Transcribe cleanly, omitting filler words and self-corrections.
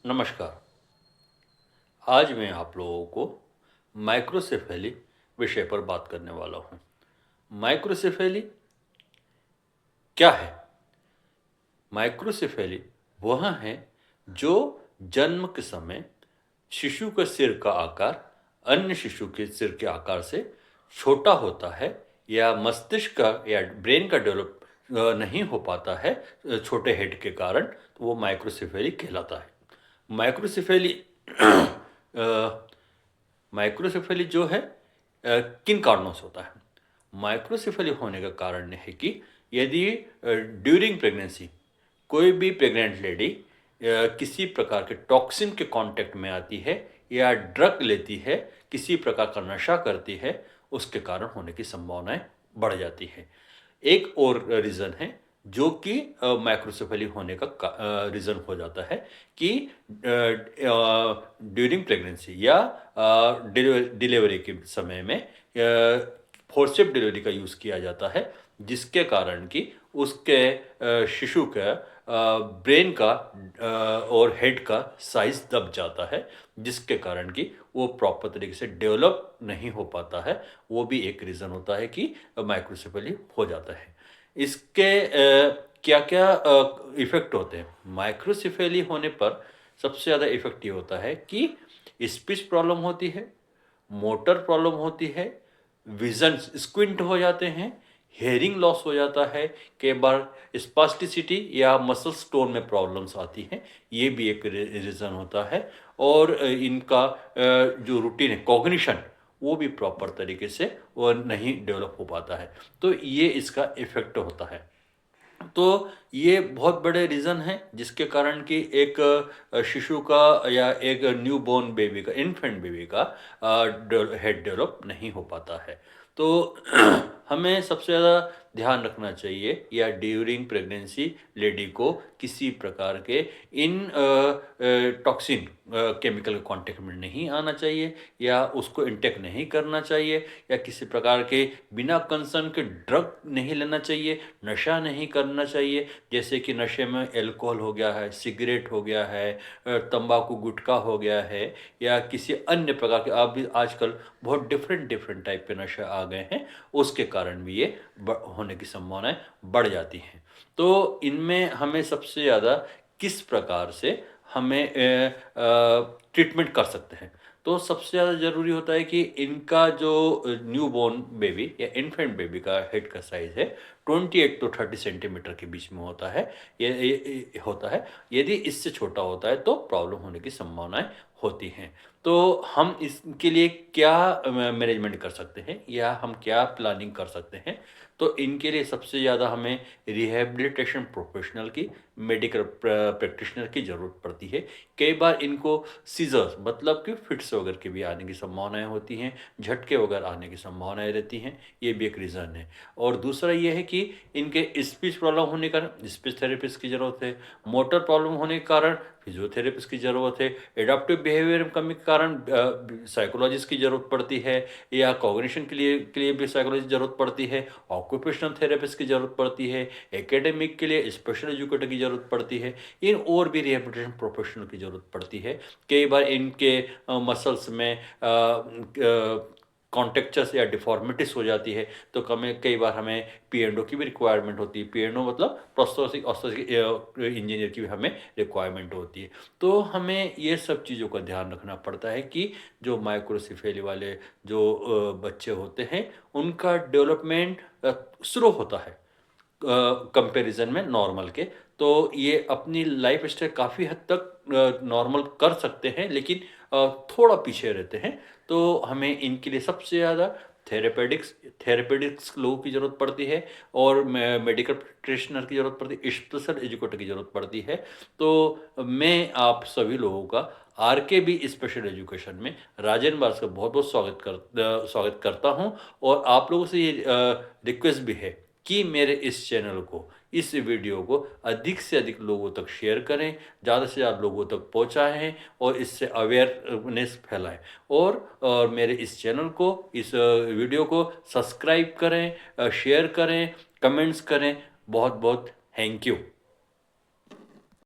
नमस्कार। आज मैं आप लोगों को माइक्रोसेफेली विषय पर बात करने वाला हूँ। माइक्रोसेफेली क्या है? माइक्रोसेफेली वह है जो जन्म के समय शिशु के सिर का आकार अन्य शिशु के सिर के आकार से छोटा होता है या मस्तिष्क का या ब्रेन का डेवलप नहीं हो पाता है छोटे हेड के कारण, तो वो माइक्रोसेफेली कहलाता है। माइक्रोसेफेली माइक्रोसेफेली जो है किन कारणों से होता है? माइक्रोसेफेली होने का कारण है कि यदि ड्यूरिंग प्रेगनेंसी कोई भी प्रेग्नेंट लेडी किसी प्रकार के टॉक्सिन के कांटेक्ट में आती है या ड्रग लेती है, किसी प्रकार का नशा करती है, उसके कारण होने की संभावनाएं बढ़ जाती है। एक और रीज़न है जो कि माइक्रोसेफेली होने का रीज़न हो जाता है कि ड्यूरिंग प्रेगनेंसी या डिलीवरी के समय में फोर्सेप डिलीवरी का यूज़ किया जाता है, जिसके कारण कि उसके शिशु का ब्रेन का और हेड का साइज दब जाता है, जिसके कारण कि वो प्रॉपर तरीके से डेवलप नहीं हो पाता है। वो भी एक रीज़न होता है कि माइक्रोसेफेली हो जाता है। इसके क्या क्या इफ़ेक्ट होते हैं? माइक्रोसेफेली होने पर सबसे ज़्यादा इफ़ेक्ट ये होता है कि स्पीच प्रॉब्लम होती है, मोटर प्रॉब्लम होती है, विज़न स्क्विंट हो जाते हैं, हेयरिंग लॉस हो जाता है, कई बार स्पास्टिसिटी या मसल टोन में प्रॉब्लम्स आती हैं, ये भी एक रीज़न होता है। और इनका जो रूटीन है कॉग्निशन, वो भी प्रॉपर तरीके से वो नहीं डेवलप हो पाता है। तो ये इसका इफ़ेक्ट होता है। तो ये बहुत बड़े रीज़न हैं जिसके कारण कि एक शिशु का या एक न्यूबॉर्न बेबी का, इन्फेंट बेबी का हेड डेवलप नहीं हो पाता है। तो हमें सबसे ज़्यादा ध्यान रखना चाहिए या ड्यूरिंग प्रेगनेंसी लेडी को किसी प्रकार के इन टॉक्सिन केमिकल कांटेक्ट में नहीं आना चाहिए या उसको इंटेक नहीं करना चाहिए या किसी प्रकार के बिना कंसर्न के ड्रग नहीं लेना चाहिए, नशा नहीं करना चाहिए। जैसे कि नशे में अल्कोहल हो गया है, सिगरेट हो गया है, तंबाकू गुटखा हो गया है या किसी अन्य प्रकार के अब भी आजकल बहुत डिफरेंट टाइप के नशे आ गए हैं, उसके कारण भी ये होने की संभावनाएं बढ़ जाती हैं। तो इनमें हमें सबसे ज़्यादा किस प्रकार से हमें ट्रीटमेंट कर सकते हैं? तो सबसे ज़्यादा ज़रूरी होता है कि इनका जो न्यूबॉर्न बेबी या इन्फेंट बेबी का हेड का साइज़ है 28 to 30 सेंटीमीटर के बीच में होता है। ये होता है। यदि इससे छोटा होता है तो प्रॉब्लम होने की संभावनाएँ होती हैं। तो हम इसके लिए क्या मैनेजमेंट कर सकते हैं या हम क्या प्लानिंग कर सकते हैं? तो इनके लिए सबसे ज़्यादा हमें रिहैबिलिटेशन प्रोफेशनल की, मेडिकल प्रैक्टिशनर की ज़रूरत पड़ती है। कई बार इनको सीज़र्स मतलब कि फिट्स वगैरह के भी आने की संभावनाएँ होती हैं, झटके वगैरह आने की संभावनाएँ रहती हैं, ये भी एक रीज़न है। और दूसरा ये है कि इनके स्पीच प्रॉब्लम होने के कारण स्पीच थेरेपिस्ट की ज़रूरत है, मोटर प्रॉब्लम होने के कारण फिजियोथेरेपिस्ट की ज़रूरत है, एडाप्टिव बिहेवियर में कमी के कारण साइकोलॉजिस्ट की ज़रूरत पड़ती है या कॉग्निशन के लिए भी साइकोलॉजिस्ट की ज़रूरत पड़ती है, ऑक्यूपेशनल थेरेपिस्ट की ज़रूरत पड़ती है, एकेडमिक के लिए स्पेशल एजुकेटर की ज़रूरत पड़ती है, इन और भी रिहेबिलिटेशन प्रोफेशनल की ज़रूरत पड़ती है। कई बार इनके मसल्स में कॉन्टेक्चर्स या डिफॉर्मिटीज़ हो जाती है, तो कई बार हमें पी&ओ की भी रिक्वायरमेंट होती है। पी&ओ मतलब प्रोस्थेटिक ऑर्थोटिक इंजीनियर की भी हमें रिक्वायरमेंट होती है। तो हमें ये सब चीज़ों का ध्यान रखना पड़ता है कि जो माइक्रोसेफेली वाले जो बच्चे होते हैं, उनका डेवलपमेंट स्लो होता है कंपैरिजन में नॉर्मल के। तो ये अपनी लाइफ़स्टाइल काफ़ी हद तक नॉर्मल कर सकते हैं, लेकिन थोड़ा पीछे रहते हैं। तो हमें इनके लिए सबसे ज़्यादा थेरेपेटिक्स लोगों की ज़रूरत पड़ती है और मेडिकल प्रैक्टिशनर की ज़रूरत पड़ती है, स्पेशल एजुकेटर की ज़रूरत पड़ती है। तो मैं आप सभी लोगों का आरकेबी स्पेशल एजुकेशन में राजेंद्र बास का बहुत-बहुत स्वागत करता हूँ और आप लोगों से ये रिक्वेस्ट भी है कि मेरे इस चैनल को, इस वीडियो को अधिक से अधिक लोगों तक शेयर करें, ज़्यादा से ज़्यादा लोगों तक पहुँचाएँ और इससे अवेयरनेस फैलाएँ। और मेरे इस चैनल को, इस वीडियो को सब्सक्राइब करें, शेयर करें, कमेंट्स करें। बहुत-बहुत थैंक यू।